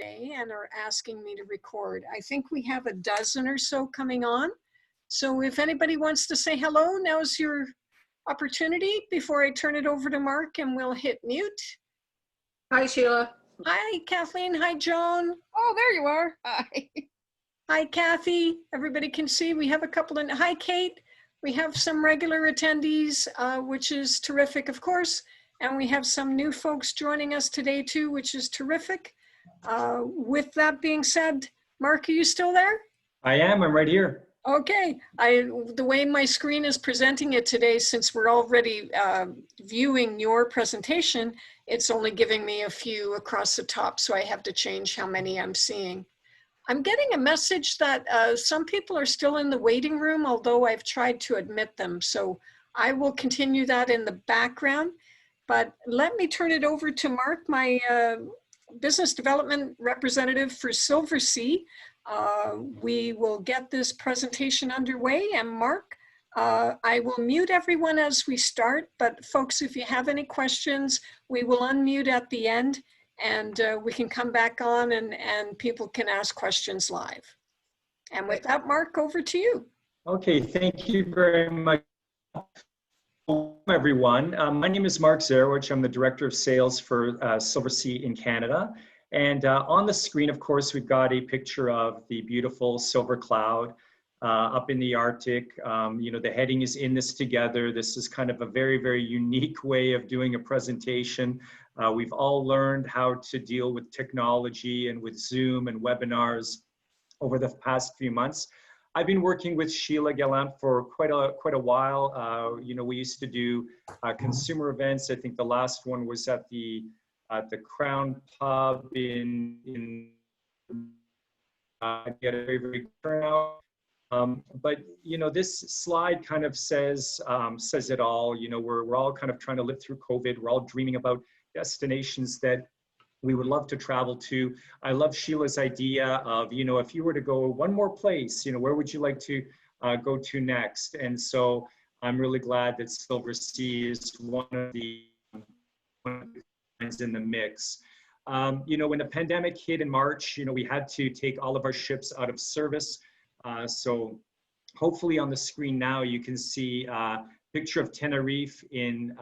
today and are asking me to record. I think we have a dozen or so coming on. So if anybody wants to say hello, now's your opportunity before I turn it over to Mark and we'll hit mute. Hi, Sheila. Hi, Kathleen. Hi, Joan. Oh, there you are. Hi. Hi, Kathy. Everybody can see we have a couple of, hi, Kate. We have some regular attendees, which is terrific, of course. And we have some new folks joining us today too, which is terrific. With that being said, Mark, are you still there? I am, I'm right here. Okay, the way my screen is presenting it today, since we're already viewing your presentation, it's only giving me a few across the top, so I have to change how many I'm seeing. I'm getting a message that some people are still in the waiting room, although I've tried to admit them. So I will continue that in the background, but let me turn it over to Mark, my business development representative for Silversea. We will get this presentation underway, and Mark, I will mute everyone as we start, but folks, if you have any questions, we will unmute at the end and we can come back on and people can ask questions live. And with that, Mark, over to you. Okay, thank you very much, everyone. My name is Mark Zarowich. I'm the Director of Sales for Silversea in Canada. And on the screen, of course, we've got a picture of the beautiful silver cloud up in the Arctic. You know, the heading is "In This Together." This is kind of a very, very unique way of doing a presentation. We've all learned how to deal with technology and with Zoom and webinars over the past few months. I've been working with Sheila Gallant for quite a while. You know, we used to do consumer events. I think the last one was at the Crown Pub in get a very, very good turnout. But you know, this slide kind of says it all. You know, we're all kind of trying to live through COVID. We're all dreaming about destinations that we would love to travel to. I love Sheila's idea of, you know, if you were to go one more place, you know, where would you like to go to next? And so I'm really glad that Silversea is one of the in the mix. You know, when the pandemic hit in March, you know, we had to take all of our ships out of service. So hopefully on the screen now you can see a picture of Tenerife in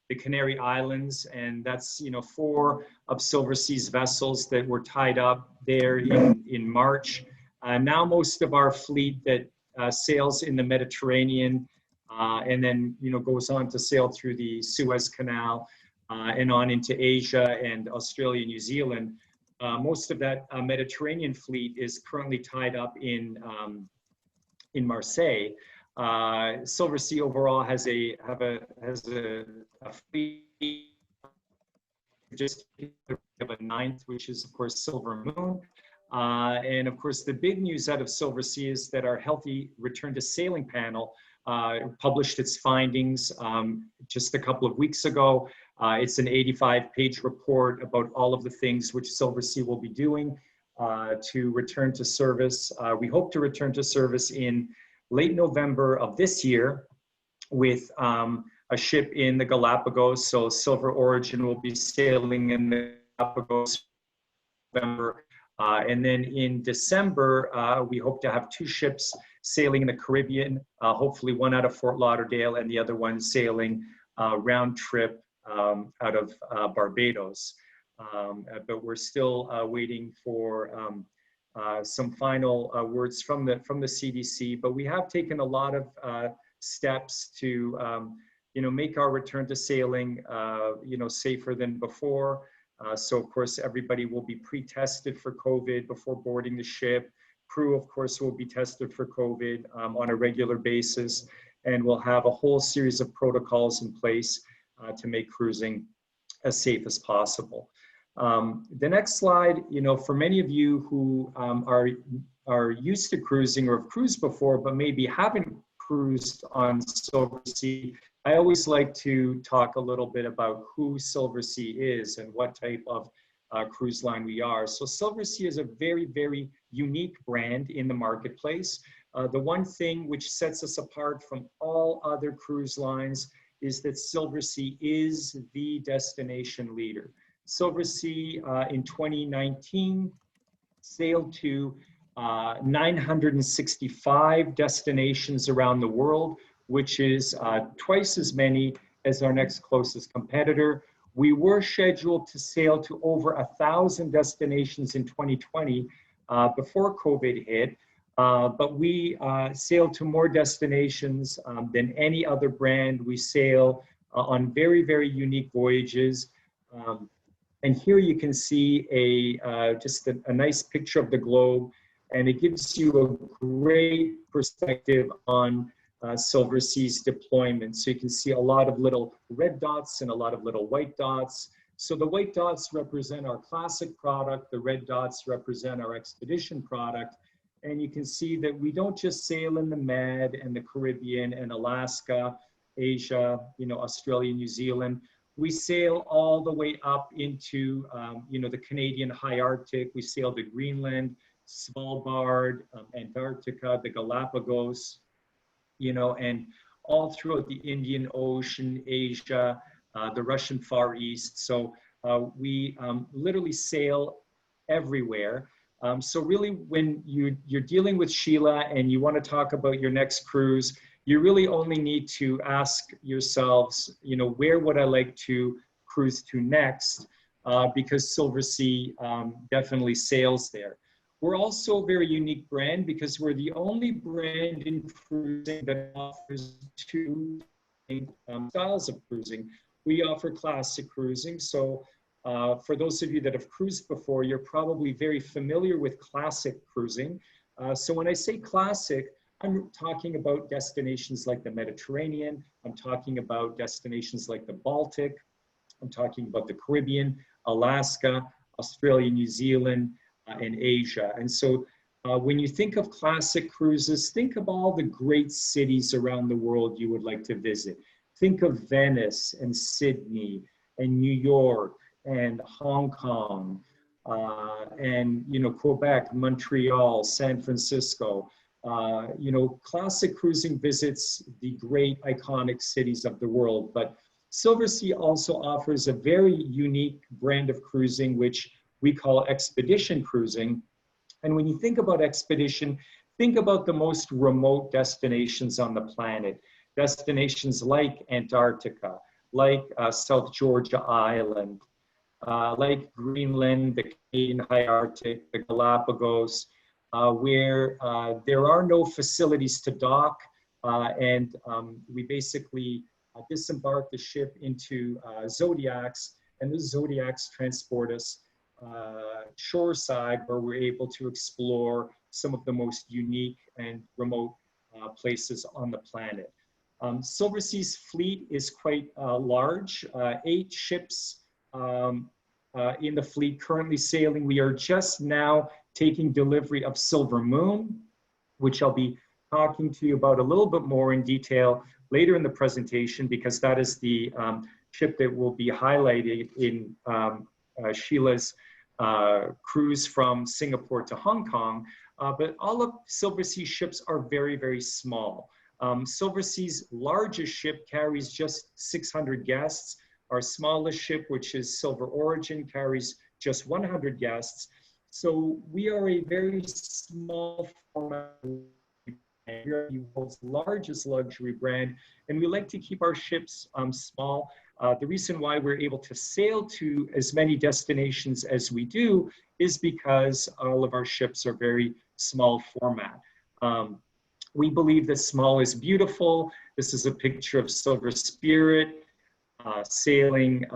the Canary Islands, and that's, you know, 4 of Silversea's vessels that were tied up there in March. Now most of our fleet that sails in the Mediterranean and then, you know, goes on to sail through the Suez Canal and on into Asia and Australia, New Zealand. Most of that Mediterranean fleet is currently tied up in Marseille. Silversea overall has a fleet, just have a 9th, which is of course Silver Moon. And of course the big news out of Silversea is that our Healthy Return to Sailing panel published its findings just a couple of weeks ago. It's an 85-page report about all of the things which Silversea will be doing to return to service. We hope to return to service in late November of this year with a ship in the Galapagos. So Silver Origin will be sailing in the Galapagos in November. And then in December, we hope to have 2 ships sailing in the Caribbean, hopefully one out of Fort Lauderdale and the other one sailing round trip out of Barbados. But we're still waiting for some final words from the CDC. But we have taken a lot of steps to you know, make our return to sailing you know, safer than before. So of course everybody will be pre-tested for COVID before boarding the ship. Crew of course will be tested for COVID on a regular basis, and we'll have a whole series of protocols in place to make cruising as safe as possible. The next slide, you know, for many of you who are used to cruising or have cruised before but maybe haven't cruised on Silversea, I always like to talk a little bit about who Silversea is and what type of cruise line we are. So Silversea is a very, very unique brand in the marketplace. The one thing which sets us apart from all other cruise lines is that Silversea is the destination leader. Silversea in 2019 sailed to 965 destinations around the world, which is twice as many as our next closest competitor. We were scheduled to sail to over 1,000 destinations in 2020 before COVID hit, but we sailed to more destinations than any other brand. We sail on very, very unique voyages. And here you can see just a nice picture of the globe, and it gives you a great perspective on Silversea's deployment. So you can see a lot of little red dots and a lot of little white dots. So the white dots represent our classic product, the red dots represent our expedition product. And you can see that we don't just sail in the Med and the Caribbean and Alaska, Asia, Australia, New Zealand. We sail all the way up into, the Canadian high Arctic. We sail to Greenland, Svalbard, Antarctica, the Galapagos, and all throughout the Indian Ocean, Asia, the Russian Far East. So we literally sail everywhere. So really, when you're dealing with Sheila and you want to talk about your next cruise, you really only need to ask yourselves, where would I like to cruise to next? Because Silversea definitely sails there. We're also a very unique brand because we're the only brand in cruising that offers two styles of cruising. We offer classic cruising. So for those of you that have cruised before, you're probably very familiar with classic cruising. So when I say classic, I'm talking about destinations like the Mediterranean. I'm talking about destinations like the Baltic. I'm talking about the Caribbean, Alaska, Australia, New Zealand, and Asia. And so when you think of classic cruises, think of all the great cities around the world you would like to visit. Think of Venice and Sydney and New York and Hong Kong and Quebec, Montreal, San Francisco. Classic cruising visits the great iconic cities of the world, but Silversea also offers a very unique brand of cruising, which we call expedition cruising. And when you think about expedition, think about the most remote destinations on the planet. Destinations like Antarctica, like South Georgia Island, like Greenland, the Canadian high Arctic, the Galapagos, where there are no facilities to dock, and we basically disembark the ship into Zodiacs, and the Zodiacs transport us shoreside, where we're able to explore some of the most unique and remote places on the planet. Silversea's fleet is quite large, 8 ships in the fleet currently sailing. We are just now taking delivery of Silver Moon, which I'll be talking to you about a little bit more in detail later in the presentation, because that is the ship that will be highlighted in Sheila's cruise from Singapore to Hong Kong. But all of Silversea's ships are very, very small. Silversea's largest ship carries just 600 guests. Our smallest ship, which is Silver Origin, carries just 100 guests. So we are a very small format. We are the world's largest luxury brand, and we like to keep our ships small. The reason why we're able to sail to as many destinations as we do is because all of our ships are very small format. We believe that small is beautiful. This is a picture of Silver Spirit sailing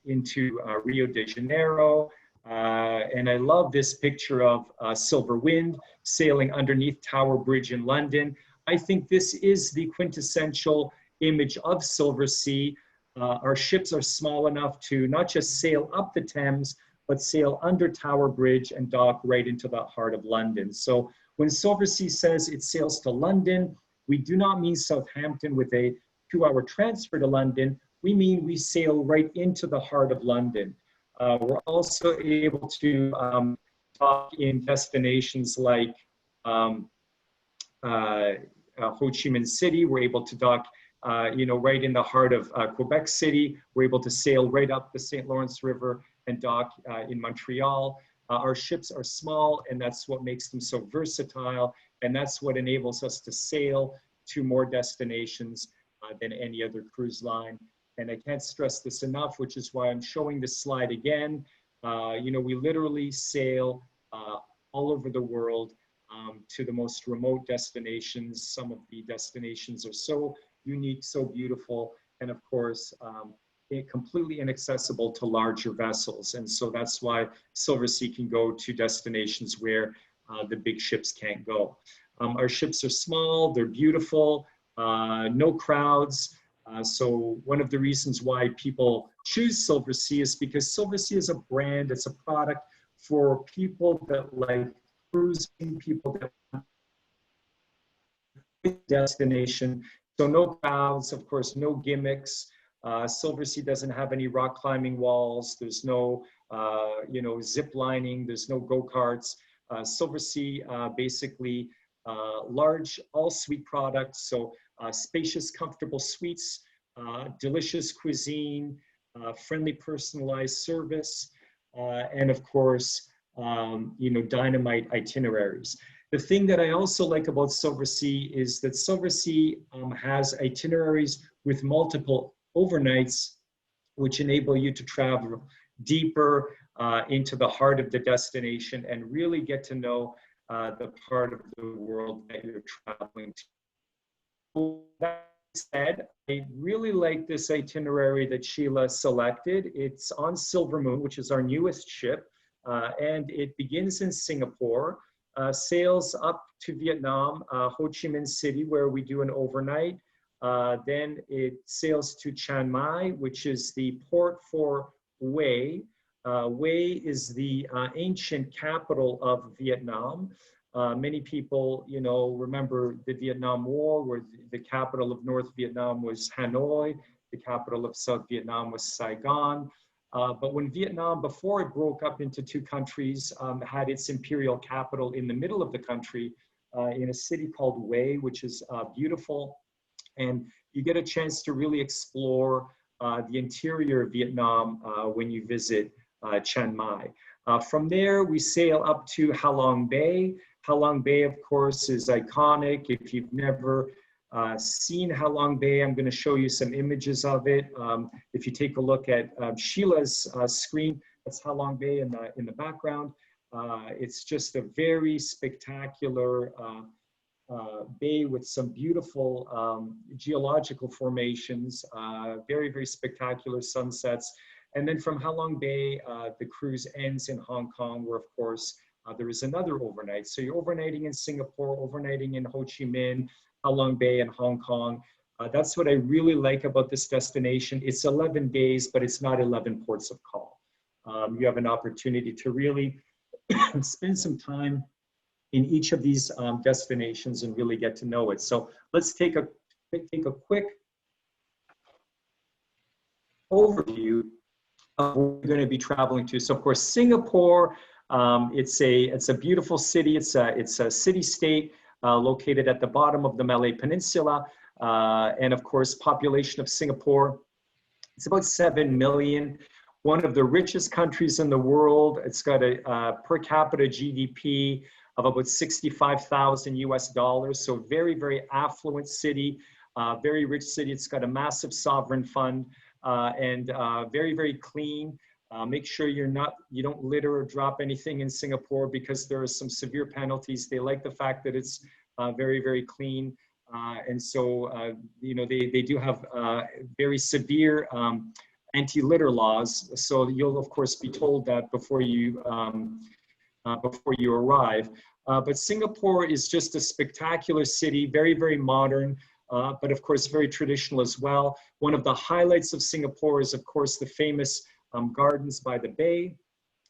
into Rio de Janeiro. And I love this picture of Silver Wind sailing underneath Tower Bridge in London. I think this is the quintessential image of Silversea. Our ships are small enough to not just sail up the Thames, but sail under Tower Bridge and dock right into the heart of London. So when Silversea says it sails to London, we do not mean Southampton with a 2-hour transfer to London. We mean we sail right into the heart of London. We're also able to dock in destinations like Ho Chi Minh City. We're able to dock right in the heart of Quebec City. We're able to sail right up the St. Lawrence River and dock in Montreal. Our ships are small, and that's what makes them so versatile, and that's what enables us to sail to more destinations than any other cruise line. And I can't stress this enough, which is why I'm showing this slide again. We literally sail all over the world to the most remote destinations. Some of the destinations are so unique, so beautiful, and of course, completely inaccessible to larger vessels. And so that's why Silversea can go to destinations where the big ships can't go. Our ships are small, they're beautiful, no crowds. So one of the reasons why people choose Silversea is because Silversea is a brand, it's a product for people that like cruising, people that want destination. So no crowds, of course, no gimmicks. Silversea doesn't have any rock climbing walls. There's no, zip lining. There's no go-karts. Silversea basically large all-suite products. So spacious, comfortable suites, delicious cuisine, friendly, personalized service, and of course, dynamite itineraries. The thing that I also like about Silversea is that Silversea has itineraries with multiple overnights, which enable you to travel deeper into the heart of the destination and really get to know the part of the world that you're traveling to. That said, I really like this itinerary that Sheila selected. It's on Silver Moon, which is our newest ship, and it begins in Singapore, sails up to Vietnam, Ho Chi Minh City, where we do an overnight. Then it sails to Chiang Mai, which is the port for Hue. Hue is the ancient capital of Vietnam. Many people, remember the Vietnam War, where the capital of North Vietnam was Hanoi, the capital of South Vietnam was Saigon. But when Vietnam, before it broke up into two countries, had its imperial capital in the middle of the country, in a city called Hue, which is beautiful. And you get a chance to really explore the interior of Vietnam when you visit Chiang Mai. From there, we sail up to Ha Long Bay. Ha Long Bay, of course, is iconic. If you've never seen Ha Long Bay, I'm going to show you some images of it. If you take a look at Sheila's screen, that's Ha Long Bay in the background. It's just a very spectacular bay with some beautiful geological formations, very, very spectacular sunsets. And then from Ha Long Bay, the cruise ends in Hong Kong, where, of course, there is another overnight. So you're overnighting in Singapore, overnighting in Ho Chi Minh, Ha Long Bay, and Hong Kong. That's what I really like about this destination. It's 11 days, but it's not 11 ports of call. You have an opportunity to really spend some time in each of these destinations and really get to know it. So let's take a quick overview of where we're going to be traveling to. So of course, Singapore, it's a beautiful city. It's a city-state located at the bottom of the Malay Peninsula. And of course, population of Singapore, it's about 7 million. One of the richest countries in the world. It's got a per capita GDP of about 65,000 US dollars. So very, very affluent city, very rich city. It's got a massive sovereign fund and very, very clean. Make sure you don't litter or drop anything in Singapore because there are some severe penalties. They like the fact that it's very, very clean. And so, they do have very severe anti-litter laws. So you'll of course be told that before you arrive. But Singapore is just a spectacular city, very, very modern, but of course very traditional as well. One of the highlights of Singapore is of course the famous Gardens by the Bay,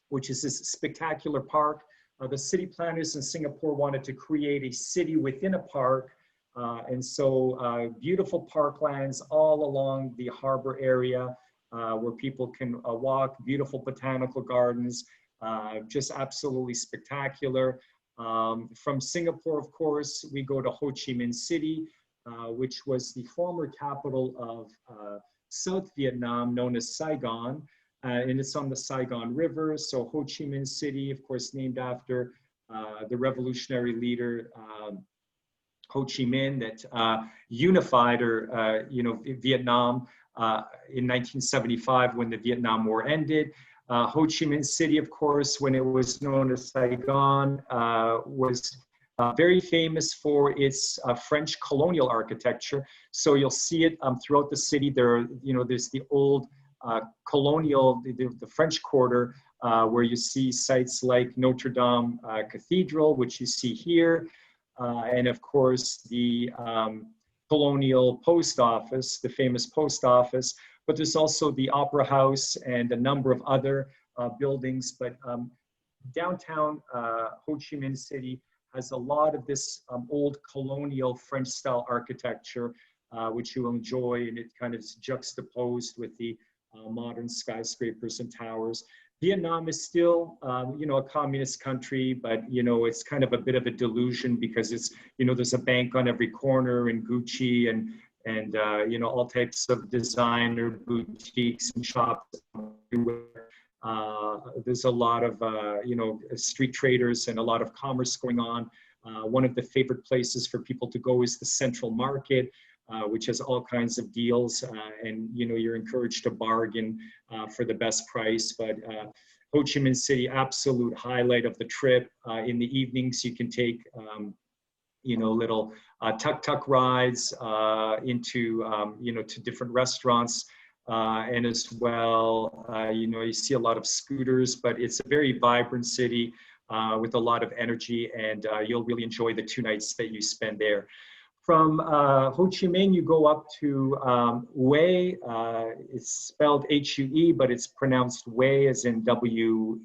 which is this spectacular park. The city planners in Singapore wanted to create a city within a park. And so beautiful parklands all along the harbor area where people can walk, beautiful botanical gardens, just absolutely spectacular. From Singapore, of course, we go to Ho Chi Minh City, which was the former capital of South Vietnam, known as Saigon. And it's on the Saigon River. So Ho Chi Minh City, of course, named after the revolutionary leader, Ho Chi Minh, that unified Vietnam in 1975 when the Vietnam War ended. Ho Chi Minh City, of course, when it was known as Saigon, was very famous for its French colonial architecture. So you'll see it throughout the city. There's the old colonial, the French Quarter, where you see sites like Notre Dame Cathedral, which you see here, and of course the colonial post office, the famous post office. But there's also the Opera House and a number of other buildings. But downtown Ho Chi Minh City has a lot of this old colonial French style architecture, which you'll enjoy, and it kind of is juxtaposed with the modern skyscrapers and towers. Vietnam is still, a communist country, but, it's kind of a bit of a delusion because it's, there's a bank on every corner, and Gucci and all types of designer boutiques and shops everywhere. There's a lot of, street traders and a lot of commerce going on. One of the favorite places for people to go is the Central Market, which has all kinds of deals, and you're encouraged to bargain for the best price. But Ho Chi Minh City, absolute highlight of the trip. In the evenings, you can take little tuk-tuk rides into to different restaurants, and as well you see a lot of scooters. But it's a very vibrant city with a lot of energy, and you'll really enjoy the 2 nights that you spend there. From Ho Chi Minh, you go up to Hue. It's spelled H-U-E, but it's pronounced Hue, as in W-H-A-Y.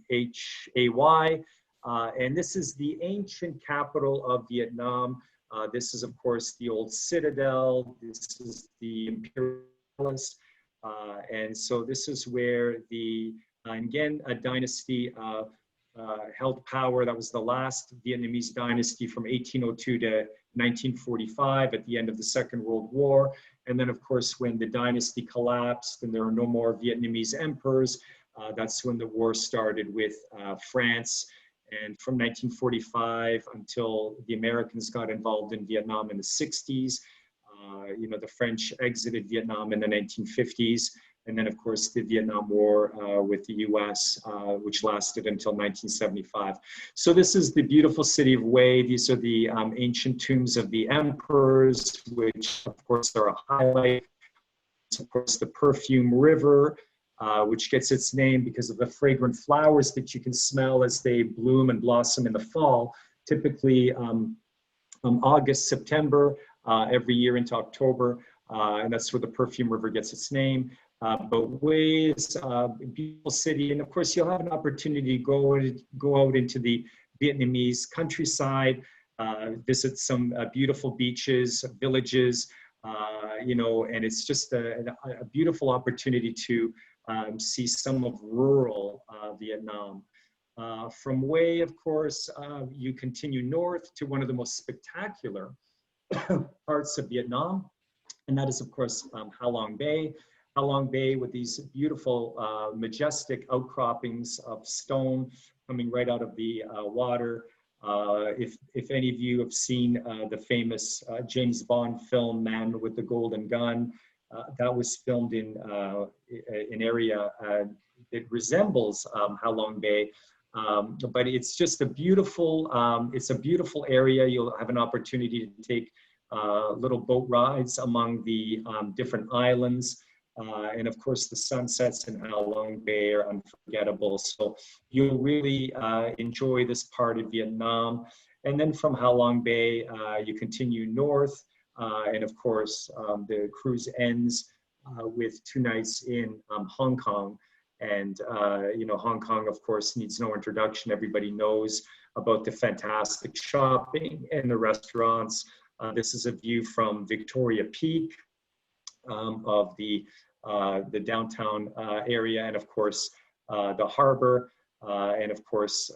And this is the ancient capital of Vietnam. This is, of course, the old citadel. This is the Imperial Palace. And so this is where the Nguyen dynasty held power. That was the last Vietnamese dynasty from 1802 to 1945 at the end of the Second World War. And then, of course, when the dynasty collapsed and there were no more Vietnamese emperors, that's when the war started with France. And from 1945 until the Americans got involved in Vietnam in the 60s, the French exited Vietnam in the 1950s. And then, of course, the Vietnam War with the US, which lasted until 1975. So this is the beautiful city of Hue. These are the ancient tombs of the emperors, which, of course, are a highlight. Of course, the Perfume River, which gets its name because of the fragrant flowers that you can smell as they bloom and blossom in the fall, typically August, September, every year into October. And that's where the Perfume River gets its name. But Hue is a beautiful city, and of course you'll have an opportunity to go out into the Vietnamese countryside, visit some beautiful beaches, villages, and it's just a beautiful opportunity to see some of rural Vietnam. From Hue, of course, you continue north to one of the most spectacular parts of Vietnam, and that is, of course, Ha Long Bay. Ha Long Bay, with these beautiful, majestic outcroppings of stone coming right out of the water. If any of you have seen the famous James Bond film, Man with the Golden Gun, that was filmed in an area that resembles Ha Long Bay. But it's just a beautiful area. You'll have an opportunity to take little boat rides among the different islands. And of course, the sunsets in Ha Long Bay are unforgettable. So you'll really enjoy this part of Vietnam. And then from Ha Long Bay, you continue north. And of course, the cruise ends with 2 nights in Hong Kong. And, Hong Kong, of course, needs no introduction. Everybody knows about the fantastic shopping and the restaurants. This is a view from Victoria Peak of the downtown area, and of course the harbor, and of course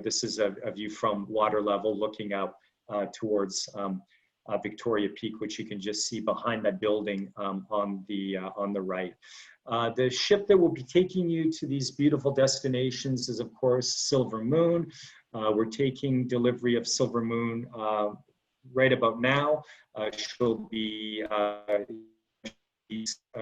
this is a view from water level looking up towards Victoria Peak, which you can just see behind that building on the right. The ship that will be taking you to these beautiful destinations is, of course, Silver Moon. We're taking delivery of Silver Moon right about now. She'll be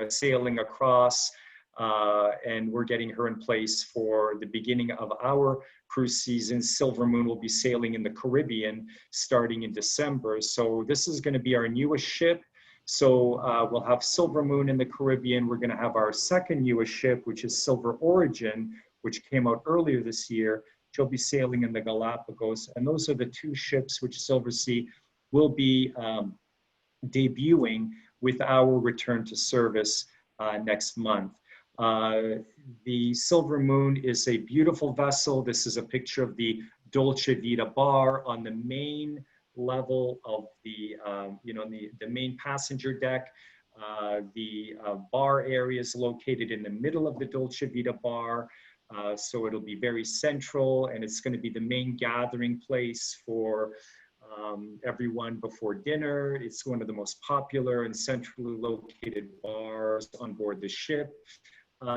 sailing across, and we're getting her in place for the beginning of our cruise season. Silver Moon will be sailing in the Caribbean starting in December. So this is going to be our newest ship. So we'll have Silver Moon in the Caribbean. We're going to have our second newest ship, which is Silver Origin, which came out earlier this year. She'll be sailing in the Galapagos. And those are the two ships which Silversea will be debuting with our return to service next month. The Silver Moon is a beautiful vessel. This is a picture of the Dolce Vita bar on the main level of the, the main passenger deck. The bar area is located in the middle of the Dolce Vita bar. So it'll be very central, and it's going to be the main gathering place for everyone before dinner. It's one of the most popular and centrally located bars on board the ship.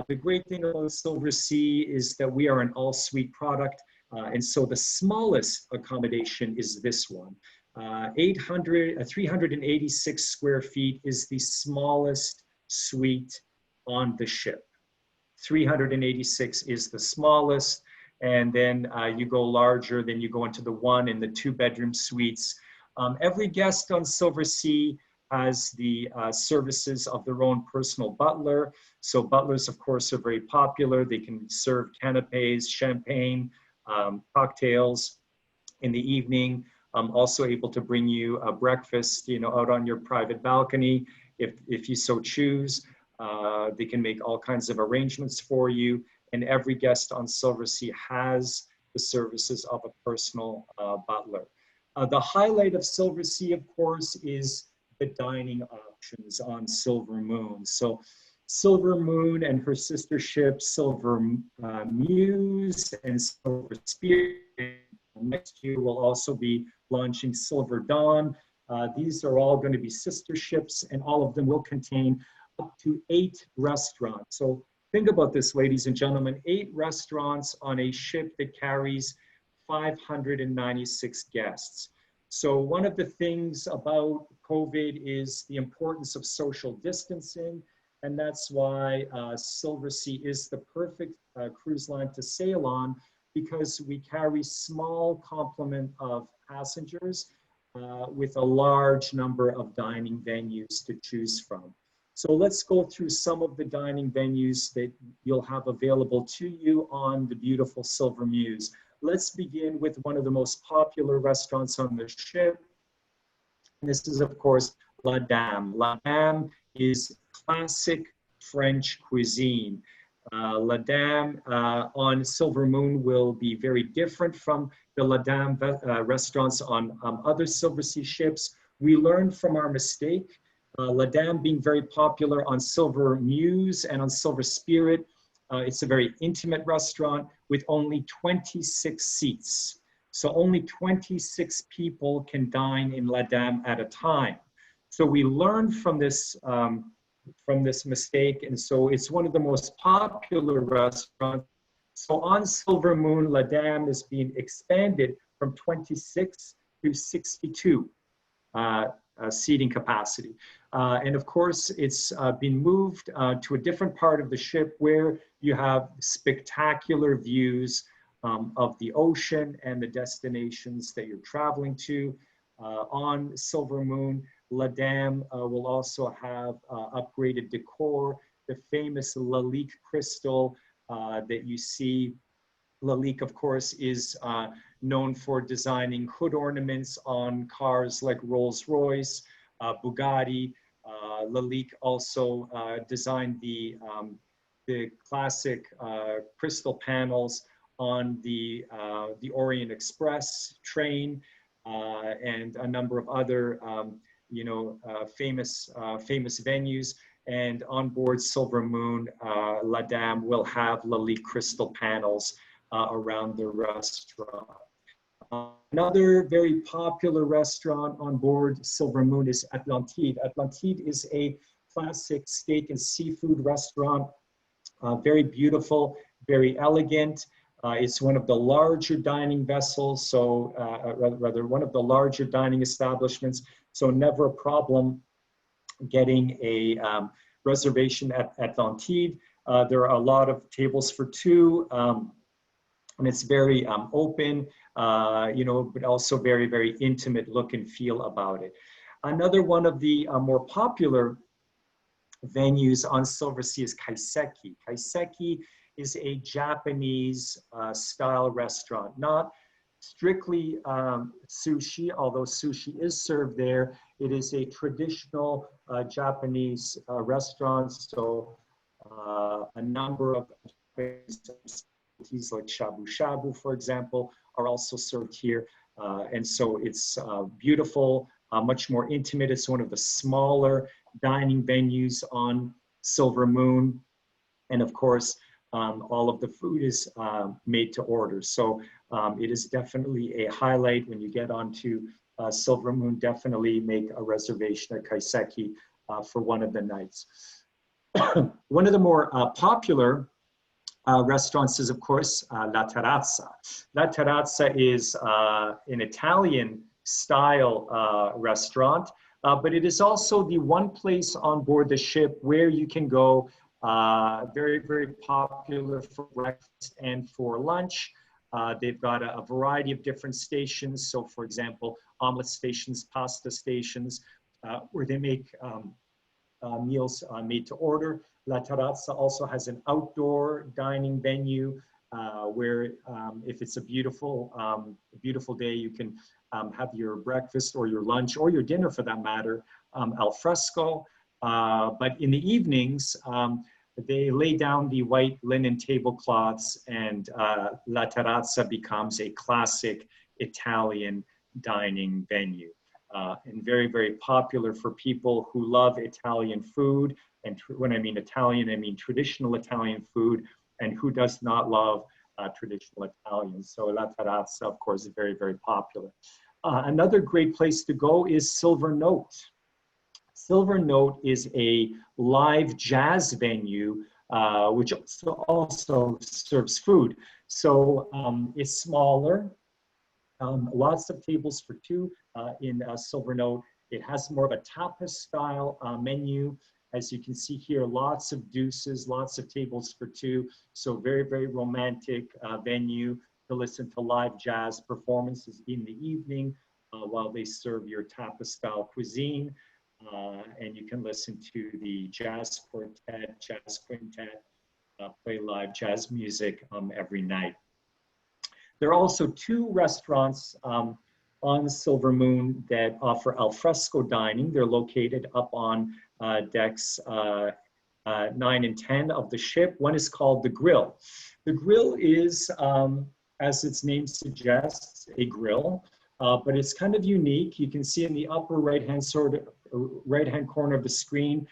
The great thing about Silversea is that we are an all-suite product, and so the smallest accommodation is this one. 386 square feet is the smallest suite on the ship. 386 is the smallest. And then you go larger, then you go into the 1 and the 2 bedroom suites. Every guest on Silversea has the services of their own personal butler. So butlers, of course, are very popular. They can serve canapes, champagne, cocktails in the evening. Also able to bring you a breakfast, out on your private balcony, if you so choose. They can make all kinds of arrangements for you. And every guest on Silversea has the services of a personal butler. The highlight of Silversea, of course, is the dining options on Silver Moon. So Silver Moon and her sister ships, Silver Muse and Silver Spirit. Next year, we'll also be launching Silver Dawn. These are all going to be sister ships, and all of them will contain up to 8 restaurants. So think about this, ladies and gentlemen, 8 restaurants on a ship that carries 596 guests. So one of the things about COVID is the importance of social distancing, and that's why Silversea is the perfect cruise line to sail on, because we carry small complement of passengers with a large number of dining venues to choose from. So let's go through some of the dining venues that you'll have available to you on the beautiful Silver Muse. Let's begin with one of the most popular restaurants on the ship. This is, of course, La Dame. La Dame is classic French cuisine. La Dame on Silver Moon will be very different from the La Dame restaurants on other Silversea ships. We learned from our mistake. La Dame being very popular on Silver Muse and on Silver Spirit. It's a very intimate restaurant with only 26 seats. So only 26 people can dine in La Dame at a time. So we learned from this mistake, and so it's one of the most popular restaurants. So on Silver Moon, La Dame is being expanded from 26 to 62 seating capacity. And of course, it's been moved to a different part of the ship where you have spectacular views of the ocean and the destinations that you're traveling to. On Silver Moon, La Dame will also have upgraded decor, the famous Lalique crystal that you see. Lalique, of course, is known for designing hood ornaments on cars like Rolls-Royce, Bugatti. Lalique also designed the classic crystal panels on the Orient Express train and a number of other famous venues. And on board Silver Moon, La Dame will have Lalique crystal panels around the restaurant. Another very popular restaurant on board Silver Moon is Atlantide. Atlantide is a classic steak and seafood restaurant, very beautiful, very elegant. It's one of the larger dining vessels, so rather one of the larger dining establishments, so never a problem getting a reservation at Atlantide. There are a lot of tables for two, and it's very open, you know, but also very, very intimate look and feel about it. Another one of the more popular venues on Silversea is Kaiseki. Kaiseki is a Japanese style restaurant, not strictly sushi, although sushi is served there. It is a traditional Japanese restaurant, so a number of like shabu shabu, for example, are also served here. And so it's beautiful, much more intimate. It's one of the smaller dining venues on Silver Moon. And of course, all of the food is made to order. So it is definitely a highlight when you get onto Silver Moon. Definitely make a reservation at Kaiseki for one of the nights. One of the more popular restaurants is, of course, La Terrazza. La Terrazza is an Italian style restaurant, but it is also the one place on board the ship where you can go, very, very popular for breakfast and for lunch. They've got a variety of different stations. So for example, omelet stations, pasta stations, where they make meals made to order. La Terrazza also has an outdoor dining venue where if it's a beautiful, beautiful day, you can have your breakfast or your lunch or your dinner for that matter, al fresco. But in the evenings, they lay down the white linen tablecloths and La Terrazza becomes a classic Italian dining venue. And very, very popular for people who love Italian food. And when I mean Italian, I mean traditional Italian food, and who does not love traditional Italian. So La Terrazza, of course, is very, very popular. Another great place to go is Silver Note. Silver Note is a live jazz venue, which also serves food. So it's smaller, lots of tables for two in Silver Note. It has more of a tapas style menu. As you can see here, lots of deuces, lots of tables for two. So very, very romantic venue to listen to live jazz performances in the evening while they serve your tapas style cuisine. And you can listen to the jazz quartet, jazz quintet, play live jazz music every night. There are also two restaurants on Silver Moon that offer al fresco dining. They're located up on decks 9 and 10 of the ship. One is called The Grill. The Grill is, as its name suggests, a grill, but it's kind of unique. You can see in the upper right-hand corner of the screen,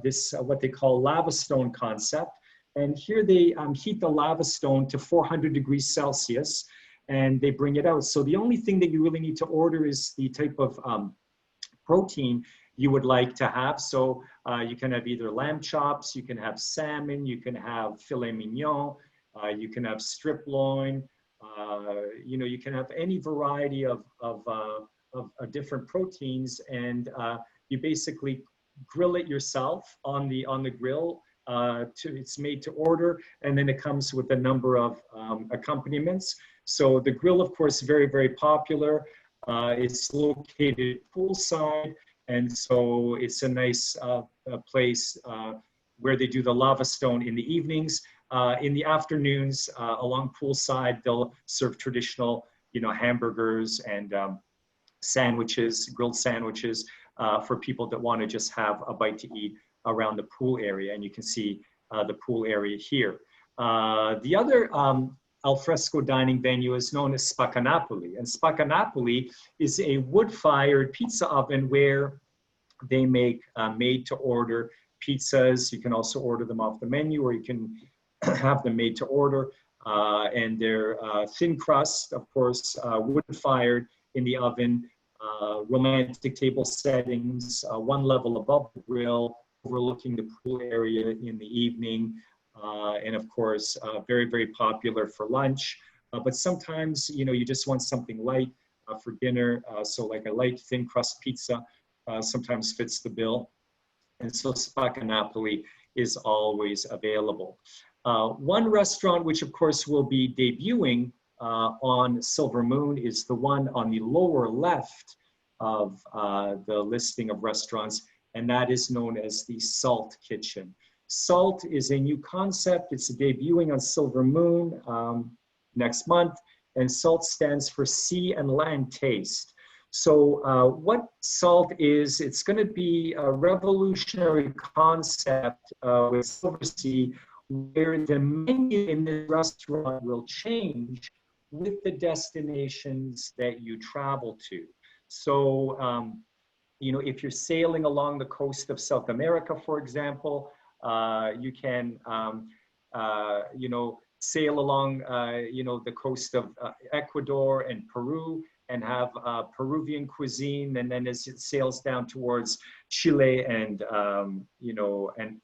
this what they call lava stone concept. And here they heat the lava stone to 400 degrees Celsius, and they bring it out. So the only thing that you really need to order is the type of protein you would like to have. So you can have either lamb chops, you can have salmon, you can have filet mignon, you can have strip loin, you know, you can have any variety of different proteins, and you basically grill it yourself on the grill. It's made to order, and then it comes with a number of accompaniments. So the grill, of course, very, very popular. It's located poolside, and so it's a nice place where they do the lava stone in the evenings. In the afternoons, along poolside, they'll serve traditional, you know, hamburgers and sandwiches, grilled sandwiches for people that want to just have a bite to eat around the pool area. And you can see the pool area here. The other alfresco dining venue is known as Spaccanapoli. And Spaccanapoli is a wood-fired pizza oven where they make made-to-order pizzas. You can also order them off the menu, or you can have them made to order. and they're thin crust, of course, wood-fired in the oven, romantic table settings, one level above the grill, overlooking the pool area in the evening, and of course, very, very popular for lunch. But sometimes, you know, you just want something light for dinner. So like a light thin crust pizza sometimes fits the bill. And so Spacca Napoli is always available. One restaurant, which of course will be debuting on Silver Moon, is the one on the lower left of the listing of restaurants, and that is known as the Salt Kitchen. Salt is a new concept. It's debuting on Silver Moon next month, and SALT stands for Sea and Land Taste. So what SALT is, it's going to be a revolutionary concept with Silversea, where the menu in the restaurant will change with the destinations that you travel to. So, you know, if you're sailing along the coast of South America, for example, you can, you know, sail along, you know, the coast of Ecuador and Peru and have Peruvian cuisine. And then as it sails down towards Chile and, you know, and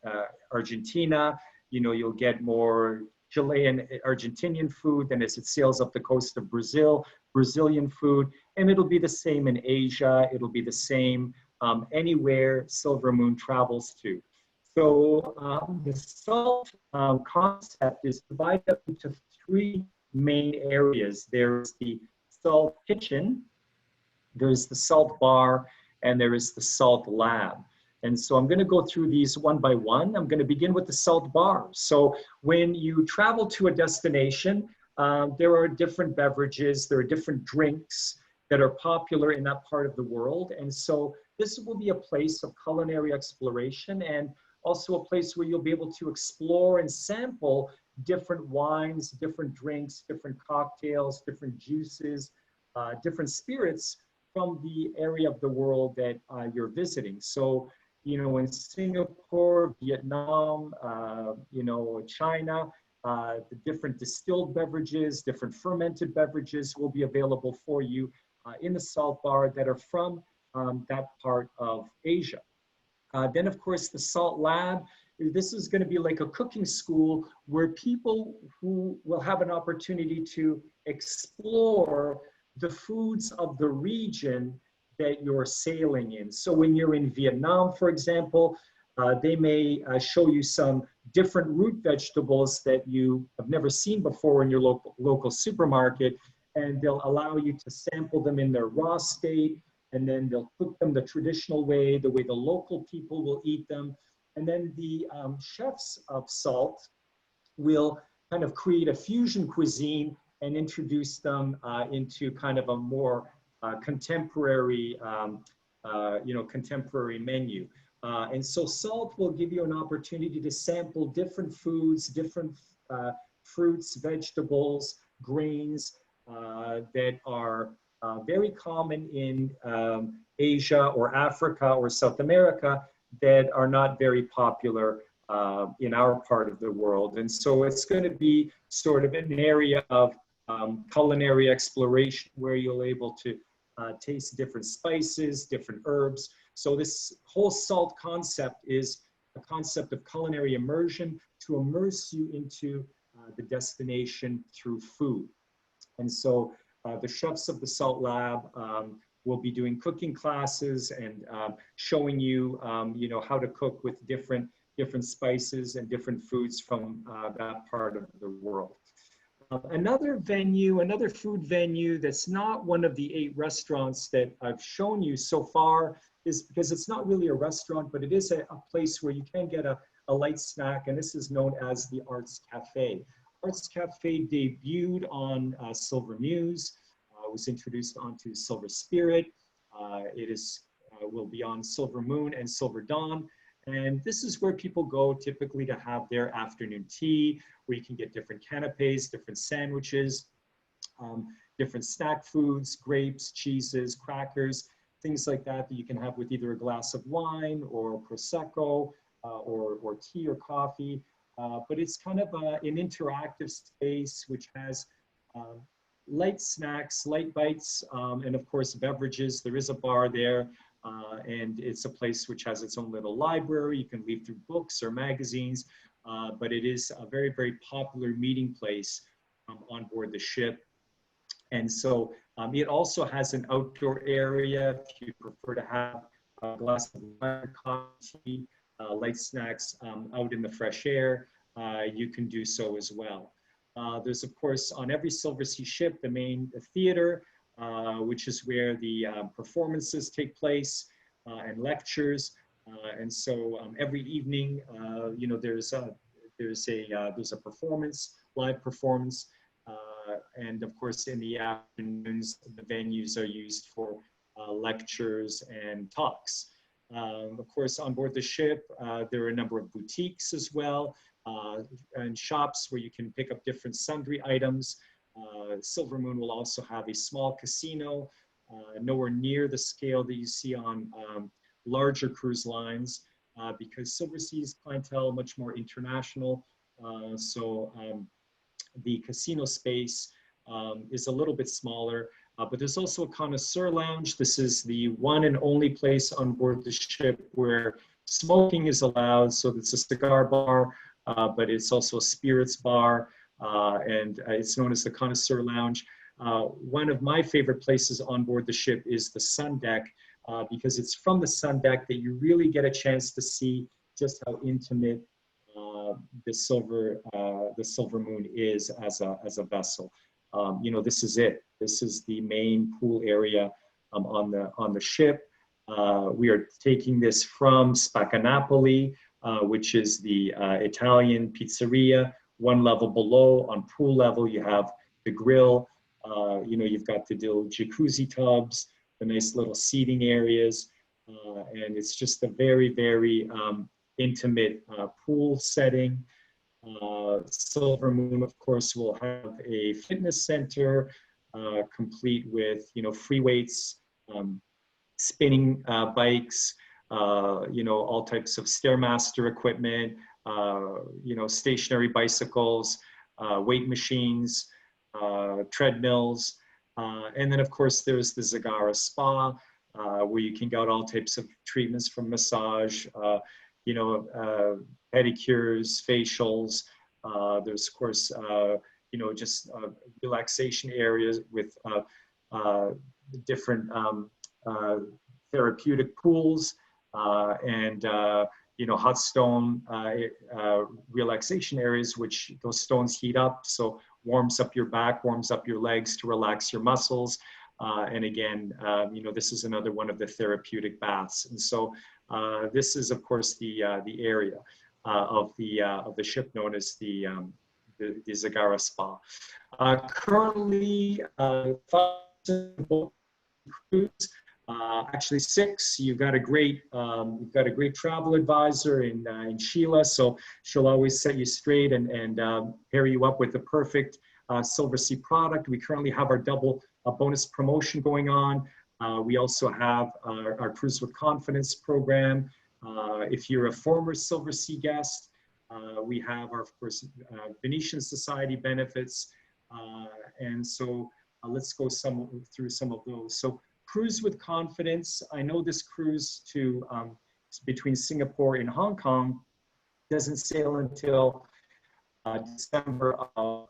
Argentina, you know, you'll get more Chilean, Argentinian food. Then as it sails up the coast of Brazil, Brazilian food. And it'll be the same in Asia. It'll be the same anywhere Silver Moon travels to. So the SALT concept is divided up into three main areas. There's the SALT Kitchen, there's the SALT Bar, and there is the SALT Lab. And so I'm going to go through these one by one. I'm going to begin with the SALT Bar. So when you travel to a destination, there are different beverages, there are different drinks that are popular in that part of the world. And so this will be a place of culinary exploration and also a place where you'll be able to explore and sample different wines, different drinks, different cocktails, different juices, different spirits from the area of the world that you're visiting. So, you know, in Singapore, Vietnam, you know, China, the different distilled beverages, different fermented beverages will be available for you in the SALT Bar that are from that part of Asia. Then, of course, the SALT Lab. This is going to be like a cooking school where people who will have an opportunity to explore the foods of the region that you're sailing in. So when you're in Vietnam, for example, they may show you some different root vegetables that you have never seen before in your local supermarket, and they'll allow you to sample them in their raw state. And then they'll cook them the traditional way, the way the local people will eat them. And then the chefs of SALT will kind of create a fusion cuisine and introduce them into kind of a more contemporary, you know, contemporary menu. And so SALT will give you an opportunity to sample different foods, different fruits, vegetables, grains that are very common in Asia or Africa or South America that are not very popular in our part of the world. And so it's going to be sort of an area of culinary exploration where you'll able to taste different spices, different herbs. So this whole SALT concept is a concept of culinary immersion to immerse you into the destination through food. And so the chefs of the SALT Lab will be doing cooking classes and showing you, you know, how to cook with different spices and different foods from that part of the world. Another venue, another food venue that's not one of the 8 restaurants that I've shown you so far is because it's not really a restaurant, but it is a place where you can get a light snack, and this is known as the Arts Cafe. Arts Cafe debuted on Silver Muse, was introduced onto Silver Spirit. It is will be on Silver Moon and Silver Dawn. And this is where people go typically to have their afternoon tea, where you can get different canapes, different sandwiches, different snack foods, grapes, cheeses, crackers, things like that that you can have with either a glass of wine or Prosecco or tea or coffee. but it's kind of an interactive space which has light snacks, light bites, and of course beverages. There is a bar there, and it's a place which has its own little library. You can read through books or magazines, but it is a very, very popular meeting place on board the ship. And so it also has an outdoor area if you prefer to have a glass of wine, coffee, light snacks out in the fresh air. You can do so as well. There's, of course, on every Silversea ship, the main theater, which is where the performances take place and lectures. And so every evening, you know, there's a performance, live performance. And of course, in the afternoons, the venues are used for lectures and talks. Of course, on board the ship, there are a number of boutiques as well, and shops where you can pick up different sundry items. Silver Moon will also have a small casino, nowhere near the scale that you see on larger cruise lines, because Silversea's clientele much more international. The casino space is a little bit smaller, but there's also a connoisseur lounge. This is the one and only place on board the ship where smoking is allowed. So it's a cigar bar, but it's also a spirits bar, and it's known as the connoisseur lounge. One of my favorite places on board the ship is the sun deck, because it's from the sun deck that you really get a chance to see just how intimate the Silver Moon is as a vessel. You know, this is it. This is the main pool area on the ship. We are taking this from Spaccanapoli, which is the Italian pizzeria. One level below, on pool level, you have the grill. You know, you've got the little jacuzzi tubs, the nice little seating areas, and it's just a very, very intimate pool setting. Silver Moon, of course, will have a fitness center, complete with, you know, free weights, spinning bikes, you know, all types of Stairmaster equipment, you know, stationary bicycles, weight machines, treadmills. And then, of course, there's the Zagara Spa, where you can get all types of treatments from massage, you know, pedicures, facials. There's, of course, you know, just relaxation areas with different therapeutic pools and, you know, hot stone relaxation areas, which those stones heat up. So warms up your back, warms up your legs to relax your muscles. And again, you know, this is another one of the therapeutic baths. And so this is, of course, the area of the ship known as the Zagara Spa. Currently, 5 cruise, actually 6. You've got a great travel advisor in Sheila, so she'll always set you straight and pair you up with the perfect Silversea product. We currently have our double bonus promotion going on. We also have our Cruise with Confidence program. If you're a former Silversea guest, we have our, of course, Venetian Society benefits. And so let's go through some of those. So Cruise with Confidence, I know this cruise to between Singapore and Hong Kong doesn't sail until December of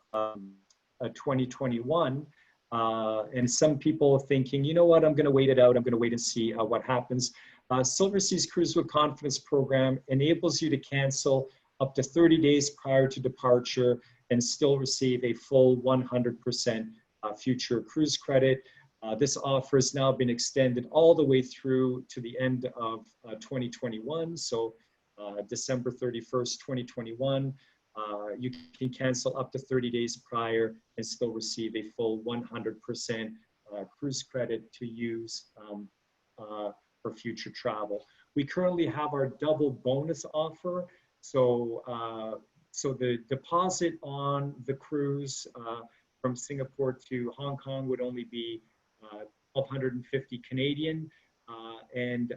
2021. And some people are thinking, you know what, I'm going to wait it out. I'm going to wait and see what happens. Silversea's Cruise with Confidence program enables you to cancel up to 30 days prior to departure and still receive a full 100% future cruise credit. This offer has now been extended all the way through to the end of 2021. So December 31st, 2021. You can cancel up to 30 days prior and still receive a full 100% cruise credit to use for future travel. We currently have our double bonus offer. So, so the deposit on the cruise from Singapore to Hong Kong would only be 1,250 Canadian, and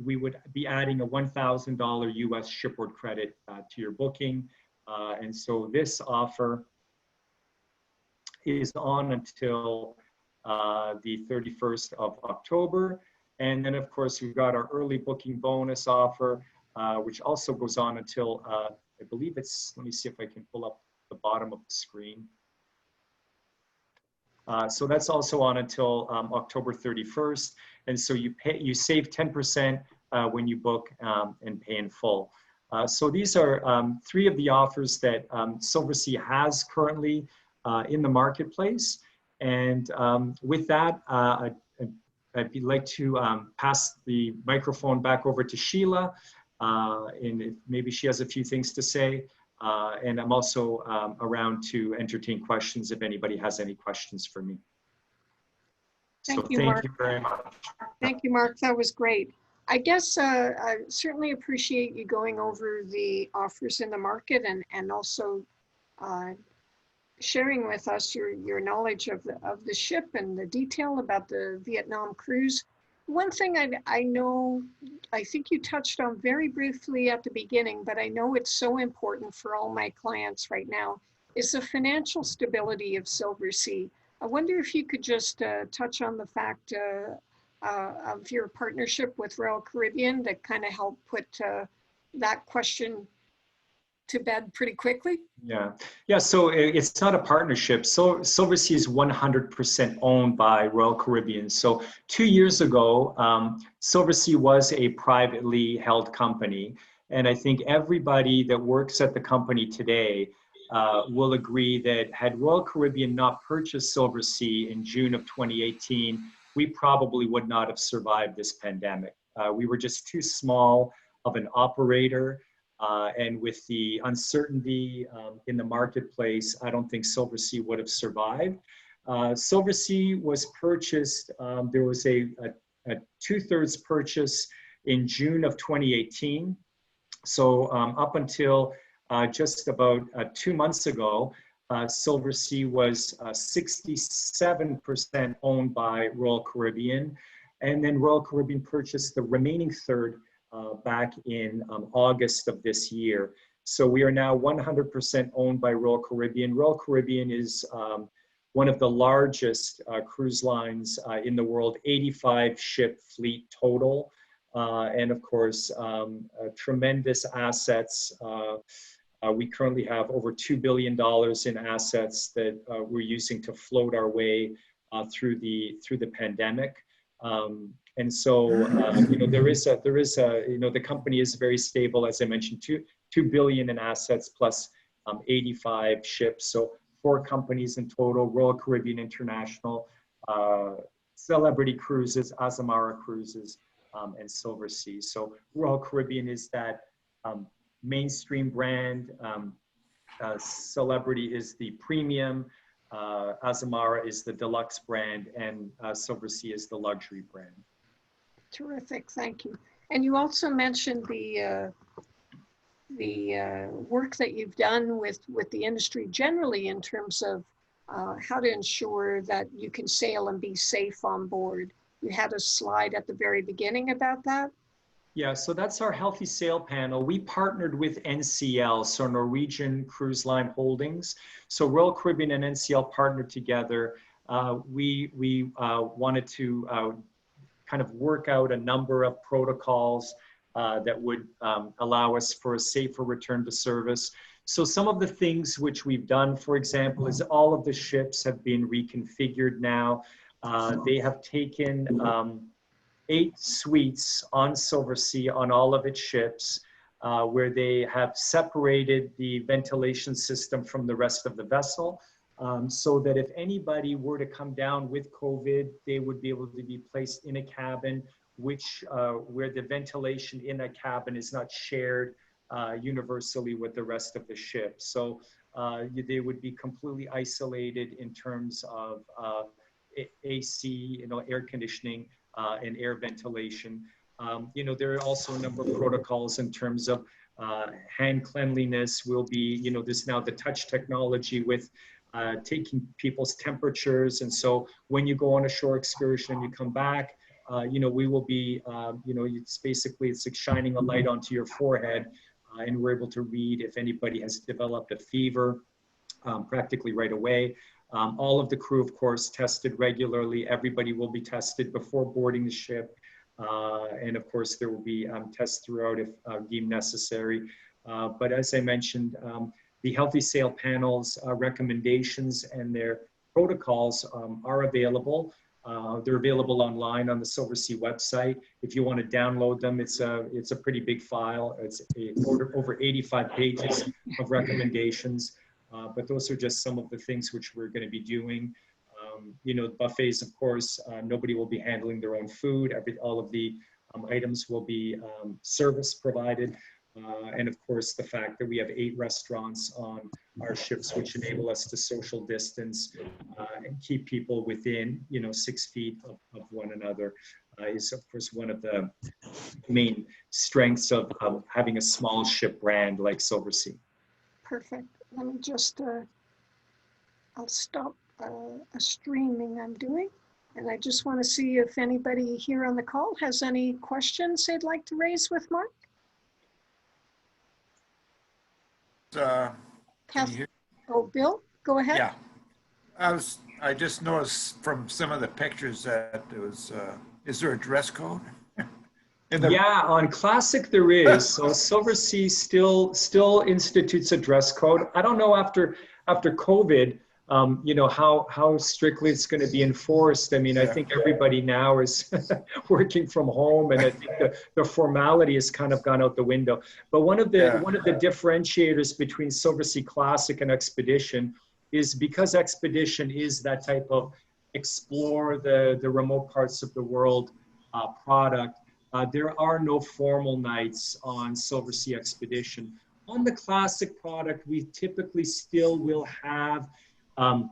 we would be adding a $1,000 US shipboard credit to your booking. And so this offer is on until the 31st of October. And then of course, we've got our early booking bonus offer, which also goes on until, I believe it's, let me see if I can pull up the bottom of the screen. So that's also on until October 31st. And so you save 10% when you book and pay in full. So these are 3 of the offers that Silversea has currently in the marketplace. And with that, I'd like to pass the microphone back over to Sheila. And if maybe she has a few things to say. And I'm also around to entertain questions if anybody has any questions for me. Thank So you, thank Mark. you very much. Thank you, Mark. That was great. I guess I certainly appreciate you going over the offers in the market and also sharing with us your knowledge of the ship and the detail about the Vietnam cruise. One thing I know, I think you touched on very briefly at the beginning, but I know it's so important for all my clients right now, is the financial stability of Silversea. I wonder if you could just touch on the fact of your partnership with Royal Caribbean that kind of helped put that question to bed pretty quickly. Yeah. So it's not a partnership. So Silversea is 100% owned by Royal Caribbean. So 2 years ago, Silversea was a privately held company. And I think everybody that works at the company today will agree that had Royal Caribbean not purchased Silversea in June of 2018, we probably would not have survived this pandemic. We were just too small of an operator. And with the uncertainty in the marketplace, I don't think Silversea would have survived. Silversea was purchased, there was a 2/3 purchase in June of 2018. So up until just about 2 months ago, Silversea was 67% owned by Royal Caribbean. And then Royal Caribbean purchased the remaining third back in August of this year. So we are now 100% owned by Royal Caribbean. Royal Caribbean is one of the largest cruise lines in the world, 85 ship fleet total. And of course, tremendous assets. We currently have over $2 billion in assets that we're using to float our way through the pandemic. And so, you know, the company is very stable. As I mentioned, $2 billion in assets plus 85 ships. So 4 companies in total: Royal Caribbean International, Celebrity Cruises, Azamara Cruises, and Silversea. So Royal Caribbean is that mainstream brand. Celebrity is the premium. Azamara is the deluxe brand, and Silversea is the luxury brand. Terrific, thank you. And you also mentioned the work that you've done with the industry generally in terms of how to ensure that you can sail and be safe on board. You had a slide at the very beginning about that. Yeah, so that's our Healthy Sail panel. We partnered with NCL, so Norwegian Cruise Line Holdings. So Royal Caribbean and NCL partnered together. We wanted to kind of work out a number of protocols that would allow us for a safer return to service. So some of the things which we've done, for example, is all of the ships have been reconfigured now. They have taken 8 suites on Silversea on all of its ships, where they have separated the ventilation system from the rest of the vessel, so that if anybody were to come down with COVID, they would be able to be placed in a cabin where the ventilation in a cabin is not shared universally with the rest of the ship. So they would be completely isolated in terms of AC, air conditioning, and air ventilation. There are also a number of protocols in terms of hand cleanliness. Will be, there's now the touch technology with taking people's temperatures. And so when you go on a shore excursion, you come back, we will be, it's basically, it's like shining a light onto your forehead, and we're able to read if anybody has developed a fever practically right away. All of the crew, of course, tested regularly. Everybody will be tested before boarding the ship. And of course, there will be tests throughout if deemed necessary. But as I mentioned, the Healthy Sail Panel's recommendations and their protocols are available. They're available online on the Silversea website. If you want to download them, it's a pretty big file. It's over 85 pages of recommendations. But those are just some of the things which we're going to be doing. Buffets, of course, nobody will be handling their own food. All of the items will be service provided. And of course, the fact that we have 8 restaurants on our ships, which enable us to social distance and keep people within, 6 feet of one another, is of course one of the main strengths of having a small ship brand like Silversea. Perfect. Let me just, I'll stop a streaming I'm doing. And I just want to see if anybody here on the call has any questions they'd like to raise with Mark. Oh, Bill, go ahead. Yeah, I just noticed from some of the pictures that it was. Is there a dress code? Yeah, on Classic there is. So Silversea still institutes a dress code. I don't know after COVID, how strictly it's going to be enforced. I mean, I think everybody now is working from home, and I think the formality has kind of gone out the window. But one of the differentiators between Silversea Classic and Expedition is because Expedition is that type of explore the remote parts of the world product. There are no formal nights on Silversea Expedition. On the Classic product, we typically still will have, on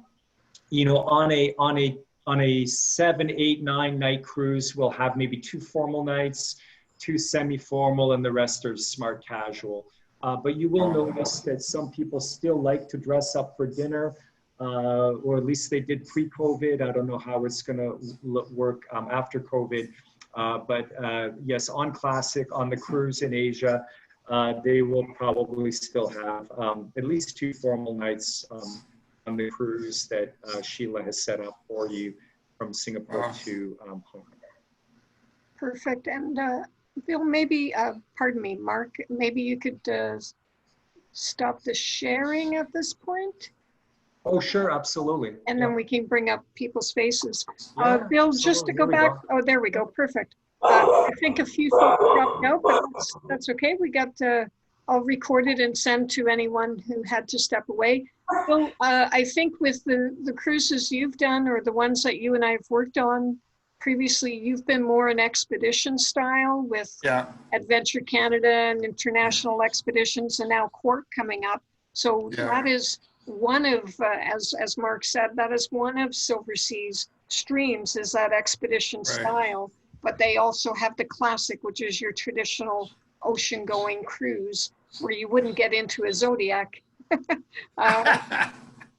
a 7, 8, 9 night cruise, we'll have maybe 2 formal nights, 2 semi-formal, and the rest are smart casual. But you will notice that some people still like to dress up for dinner, or at least they did pre-COVID. I don't know how it's going to work after COVID. But yes, on Classic, on the cruise in Asia, they will probably still have at least 2 formal nights on the cruise that Sheila has set up for you from Singapore to Hong Kong. Perfect. And Bill, maybe, pardon me, Mark, maybe you could stop the sharing at this point. Oh, sure, absolutely. And then we can bring up people's faces. Yeah, Bill, absolutely. just to go Here we back. go. Oh, there we go. Perfect. I think a few folks dropped out, but that's okay. We got, I'll record it and send to anyone who had to step away. Bill, I think with the cruises you've done, or the ones that you and I have worked on previously, you've been more an expedition style with Adventure Canada and international expeditions, and now Cork coming up. So that is one of, as Mark said, that is one of Silversea's streams, is that expedition style. But they also have the Classic, which is your traditional ocean-going cruise, where you wouldn't get into a Zodiac.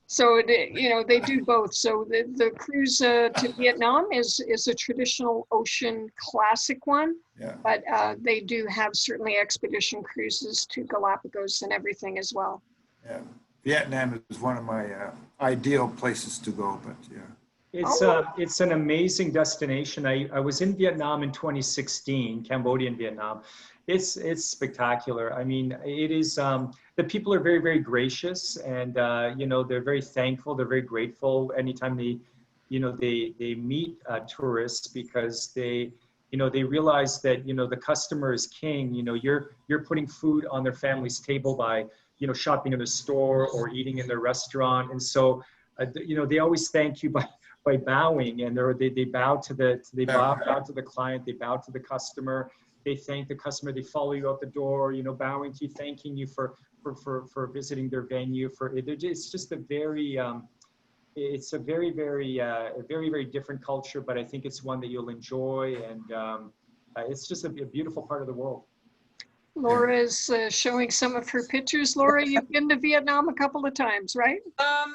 So they do both. So the cruise to Vietnam is a traditional ocean classic one, but they do have certainly expedition cruises to Galapagos and everything as well. Yeah, Vietnam is one of my ideal places to go, but It's an amazing destination. I was in Vietnam in 2016, Cambodia and Vietnam. It's spectacular. I mean, it is, the people are very, very gracious, and, they're very thankful. They're very grateful anytime they meet tourists, because they realize that, the customer is king. You're putting food on their family's table by, shopping in the store or eating in their restaurant. And so, they always thank you by bowing, and they bow to the client, they bow to the customer, they thank the customer, they follow you out the door, bowing to you, thanking you for visiting their venue. It's just a very, it's a very, very different culture, but I think it's one that you'll enjoy, and it's just a beautiful part of the world. Laura is showing some of her pictures. Laura, you've been to Vietnam a couple of times, right?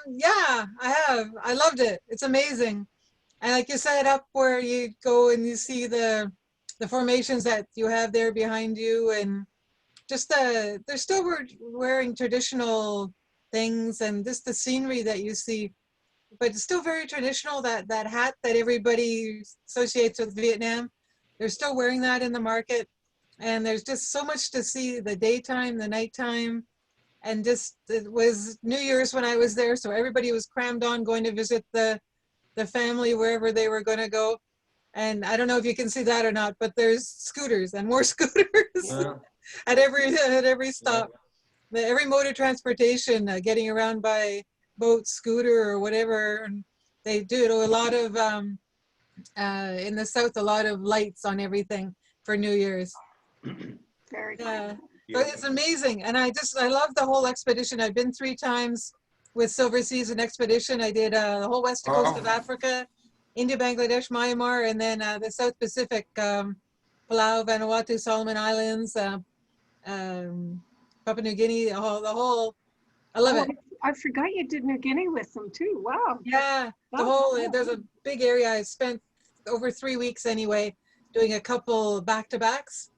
Yeah, I have. I loved it. It's amazing. And like you set up where you go and you see the formations that you have there behind you, and just they're still wearing traditional things, and just the scenery that you see, but it's still very traditional. That hat that everybody associates with Vietnam, they're still wearing that in the market. And there's just so much to see, the daytime, the nighttime. And just, it was New Year's when I was there, so everybody was crammed on going to visit the family wherever they were going to go. And I don't know if you can see that or not, but there's scooters and more scooters at every stop. Every mode of transportation, getting around by boat, scooter, or whatever. And they do a lot of in the south, a lot of lights on everything for New Year's. Very cool. Yeah, so it's amazing, and I love the whole expedition. I've been 3 times with Silversea as an expedition. I did the whole west coast of Africa, India, Bangladesh, Myanmar, and then the South Pacific, Palau, Vanuatu, Solomon Islands, Papua New Guinea, the whole. I love it. I forgot you did New Guinea with them too. Wow. Yeah, there's a big area. I spent over 3 weeks anyway, doing a couple back-to-backs,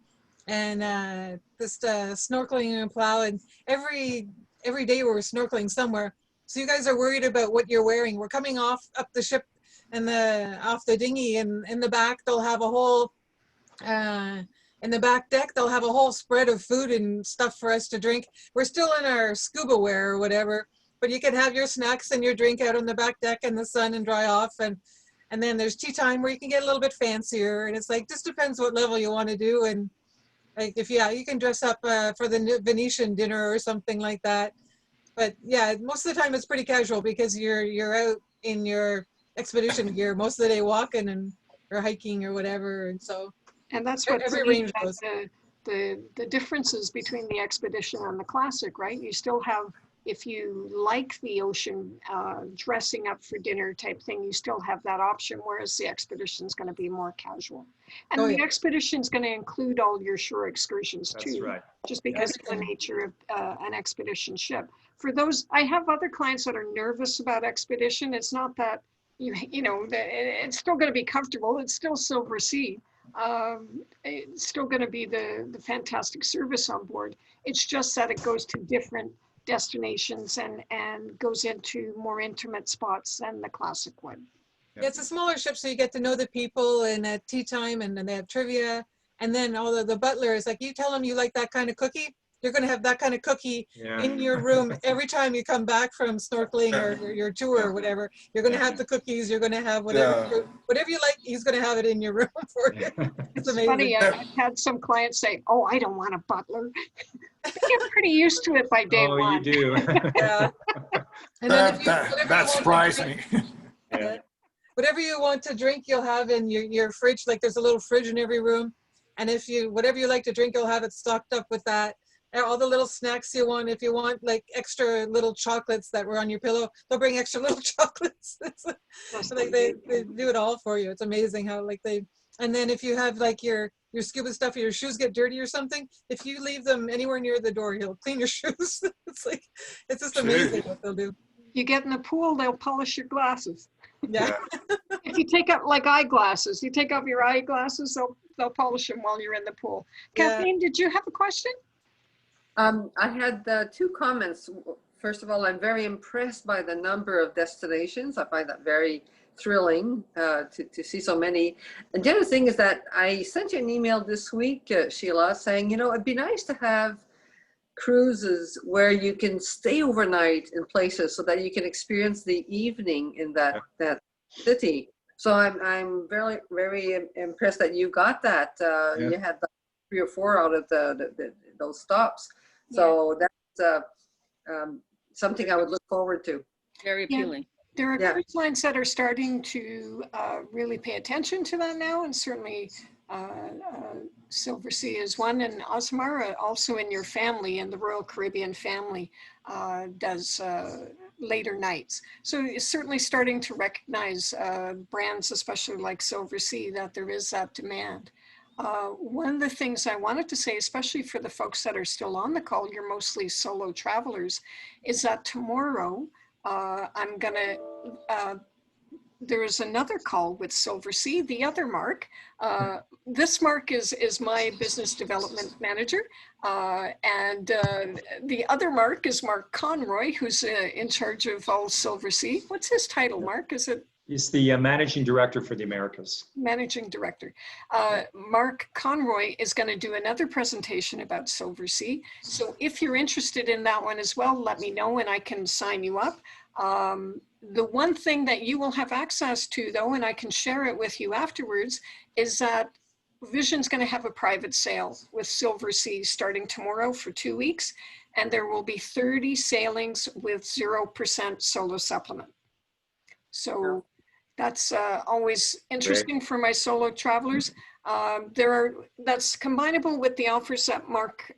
and just snorkeling and Palau, and every day we're snorkeling somewhere. So you guys are worried about what you're wearing. We're coming up the ship and off the dinghy, and in the back they'll have a whole in the back deck they'll have a whole spread of food and stuff for us to drink. We're still in our scuba wear or whatever, but you can have your snacks and your drink out on the back deck in the sun and dry off. And then there's tea time where you can get a little bit fancier, and it's like, just depends what level you want to do. And like, if you can dress up for the Venetian dinner or something like that. But yeah, most of the time it's pretty casual because you're out in your expedition gear most of the day, walking or hiking or whatever. And so, and that's what every range goes. The differences between the expedition and the classic, right? You still have, if you like the ocean, dressing up for dinner type thing, you still have that option, whereas the expedition is going to be more casual. And the expedition is going to include all your shore excursions too. That's right. Just because of the nature of an expedition ship. For those, I have other clients that are nervous about expedition. It's not that, you know, it's still going to be comfortable. It's still Silversea. It's still going to be the fantastic service on board. It's just that it goes to different destinations and goes into more intimate spots than the classic one. Yeah, it's a smaller ship, so you get to know the people, and at tea time, and then they have trivia. And then all of the butler is like, you tell them you like that kind of cookie, you're going to have that kind of cookie in your room every time you come back from snorkeling or your tour or whatever. You're going to have the cookies, you're going to have whatever you like, he's going to have it in your room for you. It's amazing. Funny, I've had some clients say, oh, I don't want a butler. They get pretty used to it by day one. Oh, you do. Yeah. And then that surprised me. Whatever you want to drink, you'll have in your fridge. Like, there's a little fridge in every room. And if whatever you like to drink, you'll have it stocked up with that. And all the little snacks you want. If you want like extra little chocolates that were on your pillow, they'll bring extra little chocolates. So like they do it all for you. It's amazing how and then if you have like your scuba stuff, your shoes get dirty or something, if you leave them anywhere near the door, he'll clean your shoes. It's just amazing what they'll do. You get in the pool, they'll polish your glasses. Yeah. If you take up like eyeglasses, you take off your eyeglasses, they'll polish them while you're in the pool. Kathleen, did you have a question? I had 2 comments. First of all, I'm very impressed by the number of destinations. I find that very thrilling to see so many. And the other thing is that I sent you an email this week, Sheila, saying, you know, it'd be nice to have cruises where you can stay overnight in places so that you can experience the evening in that city. So I'm very, very impressed that you got that. You had 3 or 4 out of those stops. So that's something I would look forward to. Very appealing. There are cruise lines that are starting to really pay attention to that now, and certainly Silversea is one, and Osmara also in your family, in the Royal Caribbean family, does later nights. So it's certainly starting to recognize brands, especially like Silversea, that there is that demand. One of the things I wanted to say, especially for the folks that are still on the call, you're mostly solo travelers, is that tomorrow I'm gonna there's another call with Silversea, the other Mark. This Mark is my business development manager. And the other Mark is Mark Conroy, who's in charge of all Silversea. What's his title, Mark? Is it? He's the managing director for the Americas. Managing director. Mark Conroy is going to do another presentation about Silversea. So if you're interested in that one as well, let me know and I can sign you up. The one thing that you will have access to though, and I can share it with you afterwards, is that Vision's going to have a private sale with Silversea starting tomorrow for 2 weeks. And there will be 30 sailings with 0% solo supplement. So that's always interesting for my solo travelers. That's combinable with the offers that Mark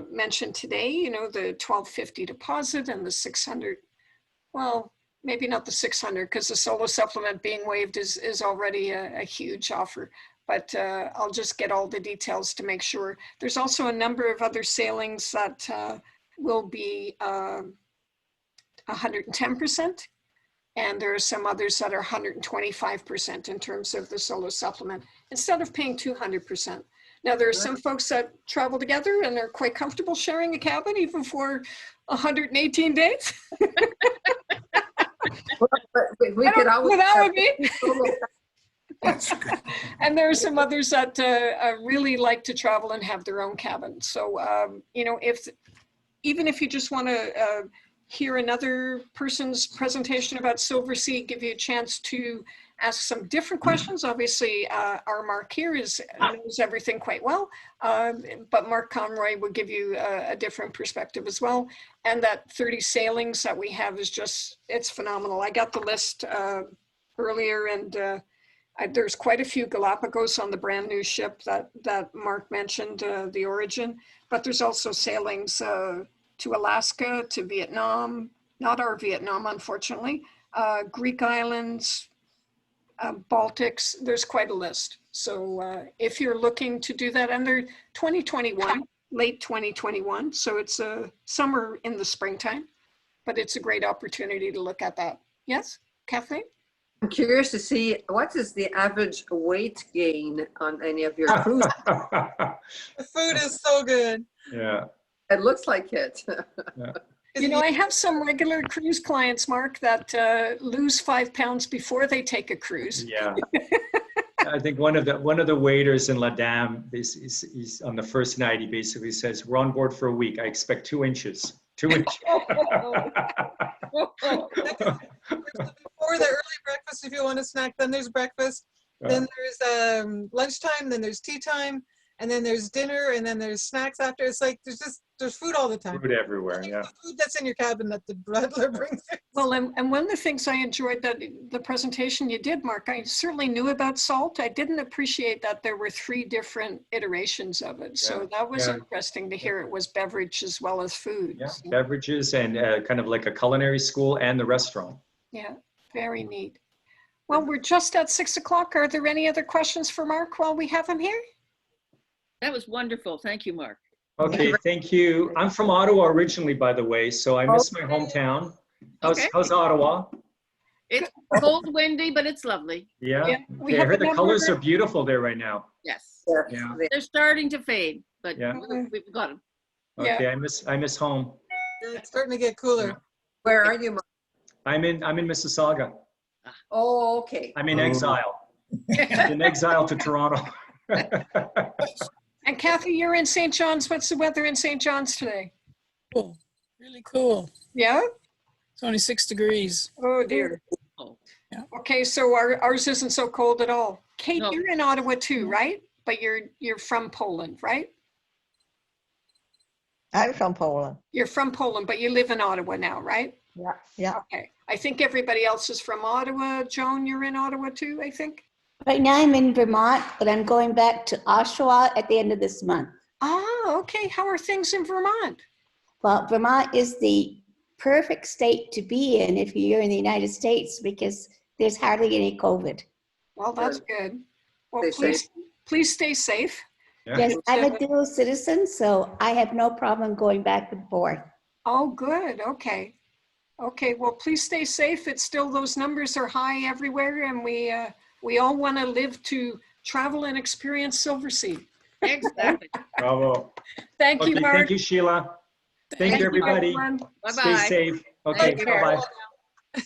mentioned today, you know, the $1,250 deposit and the 600, well, maybe not the 600 because the solo supplement being waived is already a huge offer, but I'll just get all the details to make sure. There's also a number of other sailings that will be 110%. And there are some others that are 125% in terms of the solo supplement, instead of paying 200%. Now, there are some folks that travel together and are quite comfortable sharing a cabin even for 118 days. We could always that would be. That's good. And there are some others that really like to travel and have their own cabin. So, you know, even if you just want to hear another person's presentation about Silversea, give you a chance to ask some different questions. Obviously, our Mark here knows everything quite well, but Mark Conroy will give you a different perspective as well. And that 30 sailings that we have is just, it's phenomenal. I got the list earlier, and there's quite a few Galapagos on the brand new ship that Mark mentioned, the Origin, but there's also sailings to Alaska, to Vietnam, not our Vietnam, unfortunately, Greek islands, Baltics, there's quite a list. So if you're looking to do that, and they're 2021, late 2021, so it's summer in the springtime, but it's a great opportunity to look at that. Yes, Kathleen? I'm curious to see what is the average weight gain on any of your cruises. The food is so good. Yeah. It looks like it. You know, I have some regular cruise clients, Mark, that lose 5 pounds before they take a cruise. Yeah. I think one of the waiters in La Dame, he's on the first night, he basically says, "We're on board for a week. I expect 2 inches." 2 inches. Before the early breakfast, if you want a snack, then there's breakfast. Then there's lunchtime, then there's tea time, and then there's dinner, and then there's snacks after. It's like there's food all the time. Food everywhere, yeah. Food that's in your cabin that the butler brings in. Well, and one of the things I enjoyed that the presentation you did, Mark, I certainly knew about salt. I didn't appreciate that there were 3 different iterations of it. So that was interesting to hear. It was beverage as well as food. Yeah, so, beverages and kind of like a culinary school and the restaurant. yeah, very neat. Well, we're just at 6 o'clock. Are there any other questions for Mark while we have him here? That was wonderful. Thank you, Mark. Okay, thank you. I'm from Ottawa originally, by the way, so I miss my hometown. How's Ottawa? It's cold, windy, but it's lovely. Yeah. Yeah, we Okay, I have heard a the colors number- are beautiful there right now. Yes. Yeah. They're starting to fade, but Yeah. we've got them. Yeah. Okay, I miss home. It's starting to get cooler. Where are you, Mark? I'm in Mississauga. Oh, okay. I'm in exile. In exile to Toronto. And Kathy, you're in St. John's. What's the weather in St. John's today? Cool. Really cool. Yeah? It's only 6 degrees. Oh, dear. Oh. Yeah. Okay, so ours isn't so cold at all. Kate, No. you're in Ottawa too, right? But you're from Poland, right? I'm from Poland. You're from Poland, but you live in Ottawa now, right? Yeah, yeah. Okay. I think everybody else is from Ottawa. Joan, you're in Ottawa too, I think? Right now I'm in Vermont, but I'm going back to Oshawa at the end of this month. Ah, okay. How are things in Vermont? Well, Vermont is the perfect state to be in if you're in the United States because there's hardly any COVID. Well, that's good. Well, Stay please stay safe. Yeah. Yes, I'm a dual citizen, so I have no problem going back and forth. Oh, good. Okay. Okay, well, please stay safe. It's still, those numbers are high everywhere, and we all want to live to travel and experience Silversea. Exactly. Bravo. Thank you, Okay, Mark. thank you, Sheila. Thank you, everybody. everyone. Stay Bye-bye. safe. Okay, Thank you. bye-bye.